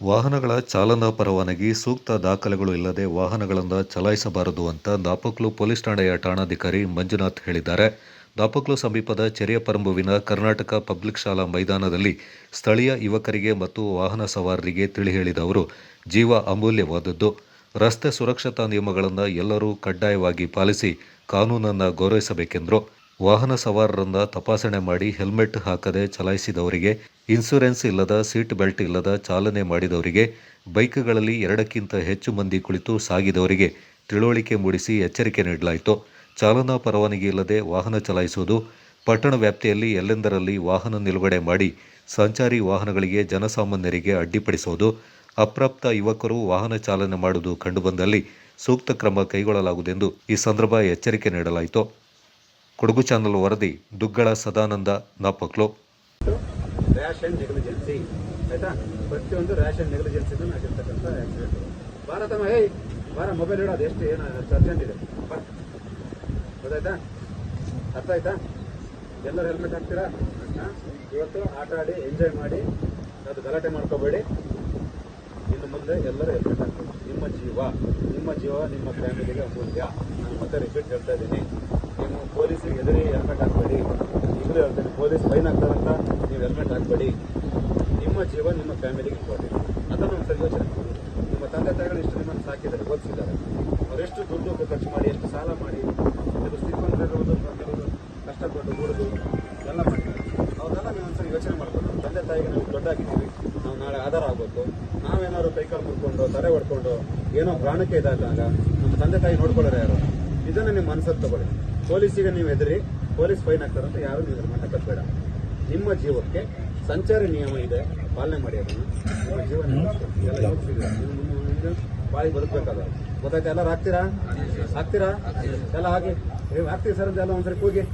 ವಾಹನಗಳ ಚಾಲನಾ ಪರವಾನಗಿ ಸೂಕ್ತ ದಾಖಲೆಗಳು ಇಲ್ಲದೆ ವಾಹನಗಳನ್ನು ಚಲಾಯಿಸಬಾರದು ಅಂತ ದಾಪಕ್ಲು ಪೊಲೀಸ್ ಠಾಣೆಯ ಠಾಣಾಧಿಕಾರಿ ಮಂಜುನಾಥ್ ಹೇಳಿದ್ದಾರೆ. ದಾಪಕ್ಲು ಸಮೀಪದ ಚೆರಿಯಪರಂಬುವಿನ ಕರ್ನಾಟಕ ಪಬ್ಲಿಕ್ ಶಾಲಾ ಮೈದಾನದಲ್ಲಿ ಸ್ಥಳೀಯ ಯುವಕರಿಗೆ ಮತ್ತು ವಾಹನ ಸವಾರರಿಗೆ ತಿಳಿ ಹೇಳಿದ ಅವರು, ಜೀವ ಅಮೂಲ್ಯವಾದದ್ದು. ರಸ್ತೆ ಸುರಕ್ಷತಾ ನಿಯಮಗಳನ್ನು ಎಲ್ಲರೂ ಕಡ್ಡಾಯವಾಗಿ ಪಾಲಿಸಿ ಕಾನೂನನ್ನು ಗೌರವಿಸಬೇಕೆಂದರು. ವಾಹನ ಸವಾರರನ್ನ ತಪಾಸಣೆ ಮಾಡಿ ಹೆಲ್ಮೆಟ್ ಹಾಕದೆ ಚಲಾಯಿಸಿದವರಿಗೆ, ಇನ್ಸೂರೆನ್ಸ್ ಇಲ್ಲದ, ಸೀಟ್ ಬೆಲ್ಟ್ ಇಲ್ಲದ ಚಾಲನೆ ಮಾಡಿದವರಿಗೆ, ಬೈಕ್ಗಳಲ್ಲಿ 2ಕ್ಕಿಂತ ಹೆಚ್ಚು ಮಂದಿ ಕುಳಿತು ಸಾಗಿದವರಿಗೆ ತಿಳುವಳಿಕೆ ಮೂಡಿಸಿ ಎಚ್ಚರಿಕೆ ನೀಡಲಾಯಿತು. ಚಾಲನಾ ಪರವಾನಗಿ ಇಲ್ಲದೆ ವಾಹನ ಚಲಾಯಿಸುವುದು, ಪಟ್ಟಣ ವ್ಯಾಪ್ತಿಯಲ್ಲಿ ಎಲ್ಲೆಂದರಲ್ಲಿ ವಾಹನ ನಿಲುಗಡೆ ಮಾಡಿ ಸಂಚಾರಿ ವಾಹನಗಳಿಗೆ ಜನಸಾಮಾನ್ಯರಿಗೆ ಅಡ್ಡಿಪಡಿಸುವುದು, ಅಪ್ರಾಪ್ತ ಯುವಕರು ವಾಹನ ಚಾಲನೆ ಮಾಡುವುದು ಕಂಡುಬಂದಲ್ಲಿ ಸೂಕ್ತ ಕ್ರಮ ಕೈಗೊಳ್ಳಲಾಗುವುದೆಂದು ಈ ಸಂದರ್ಭ ಎಚ್ಚರಿಕೆ ನೀಡಲಾಯಿತು. ಕೊಡಗು ಚಾನಲ್ ವರದಿ ದುಗ್ಗಳ ಸದಾನಂದ, ದಾಪಕ್ಲು. ರ್ಯಾಶ್ ಅಂಡ್ ನೆಗ್ಲಿಜೆನ್ಸಿ ಆಯ್ತಾ, ಪ್ರತಿಯೊಂದು ರ್ಯಾಶ್ ಅಂಡ್ ನೆಗ್ಲಿಜೆನ್ಸಿ ಆಗಿರ್ತಕ್ಕಂಥ ಆಕ್ಸಿಡೆಂಟ್. ಭಾರತಮ್ಮ ಬಾರ ಮೊಬೈಲ್ ಇಡೋದು ಎಷ್ಟು ಏನು ಅರ್ಜೆಂಟ್ ಇದೆ, ಗೊತ್ತಾಯ್ತಾ? ಅರ್ಥ ಆಯ್ತಾ? ಎಲ್ಲರೂ ಹೆಲ್ಮೆಟ್ ಹಾಕ್ತೀರಾ? ಇವತ್ತು ಆಟ ಆಡಿ ಎಂಜಾಯ್ ಮಾಡಿ, ಅದು ಗಲಾಟೆ ಮಾಡ್ಕೋಬೇಡಿ. ಇನ್ನು ಮುಂದೆ ಎಲ್ಲರೂ ಹೆಲ್ಮೆಟ್ ಹಾಕ್ತೀವಿ. ನಿಮ್ಮ ಜೀವ ನಿಮ್ಮ ಫ್ಯಾಮಿಲಿಗೆ ಅಮೂಲ್ಯ. ನಾನು ಮತ್ತೆ ರಿಪೀಟ್ ಹೇಳ್ತಾ ಇದ್ದೀನಿ, ನೀವು ಪೊಲೀಸಿಗೆ ಎದುರಿ ಹೆಲ್ಮೆಟ್ ಹಾಕಬೇಡಿ. ಈಗಲೂ ಹೇಳ್ತೇನೆ, ಪೊಲೀಸ್ ಫೈನ್ ಹಾಕ್ತಾರಂತ ನೀವು ಹೆಲ್ಮೆಟ್ ಹಾಕಬೇಡಿ. ನಿಮ್ಮ ಜೀವ ನಿಮ್ಮ ಫ್ಯಾಮಿಲಿಗೆ ಇಂಪಾರ್ಟೆಂಟ್. ಅದನ್ನು ಒಂದು ಸರಿ ಯೋಚನೆ ಮಾಡಿ. ನಿಮ್ಮ ತಂದೆ ತಾಯಿಗಳು ಇಷ್ಟು ನಿಮ್ಮನ್ನು ಸಾಕಿದ್ದಾರೆ, ಓದಿಸಿದ್ದಾರೆ. ಅವರೆಷ್ಟು ದುಡ್ಡು ಖರ್ಚು ಮಾಡಿ, ಎಷ್ಟು ಸಾಲ ಮಾಡಿ, ಕೆಲವು ಸ್ಥಿತಿವಂತರಿರುವುದು, ಕೆಲವರು ಕಷ್ಟಪಟ್ಟು ದುಡಿದು ಎಲ್ಲ ಮಾಡಿದ್ದಾರೆ. ಅವನ್ನೆಲ್ಲ ನೀವು ಒಂದ್ಸರಿ ಯೋಚನೆ ಮಾಡ್ಕೊಂಡು, ನಮ್ಮ ತಂದೆ ತಾಯಿಗೆ ನಾವು ದೊಡ್ಡಾಗಿದ್ದೀವಿ, ನಾವು ನಾಳೆ ಆಧಾರ ಆಗಬೇಕು. ನಾವೇನಾದ್ರು ಕೈಕಾಲು ಮುಡ್ಕೊಂಡು ತಲೆ ಹೊಡ್ಕೊಂಡು ಏನೋ ಪ್ರಾಣಕ್ಕೆ ಇದಾದಾಗ ನಮ್ಮ ತಂದೆ ತಾಯಿ ನೋಡ್ಕೊಳ್ಳೋರು ಯಾರು? ಇದನ್ನು ನಿಮ್ಮ ಮನಸ್ಸಲ್ಲಿ ತಗೊಳ್ಳಿ. ಪೊಲೀಸಿಗೆ ನೀವು ಎದುರಿ ಪೊಲೀಸ್ ಫೈನ್ ಹಾಕ್ತಾರಂತ ಯಾರು ನೀವು ಮನೆ ಕಟ್ಟಬೇಡ. ನಿಮ್ಮ ಜೀವಕ್ಕೆ ಸಂಚಾರಿ ನಿಯಮ ಇದೆ, ಪಾಲನೆ ಮಾಡಿ. ಅದನ್ನು ನಿಮ್ಮ ಜೀವ ಎಲ್ಲ ಬಾಳಿ ಬದುಕಬೇಕಾದ, ಗೊತ್ತಾಯ್ತು? ಎಲ್ಲರೂ ಹಾಕ್ತೀರಾ ಎಲ್ಲ ಹಾಗೆ ಹಾಕ್ತೀವಿ ಸರ್ ಅಂತ ಎಲ್ಲ ಒಂದ್ಸರಿ ಕೂಗಿ.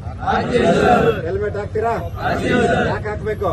ಹೆಲ್ಮೆಟ್ ಹಾಕ್ತೀರಾ? ಯಾಕೆ ಹಾಕ್ಬೇಕು?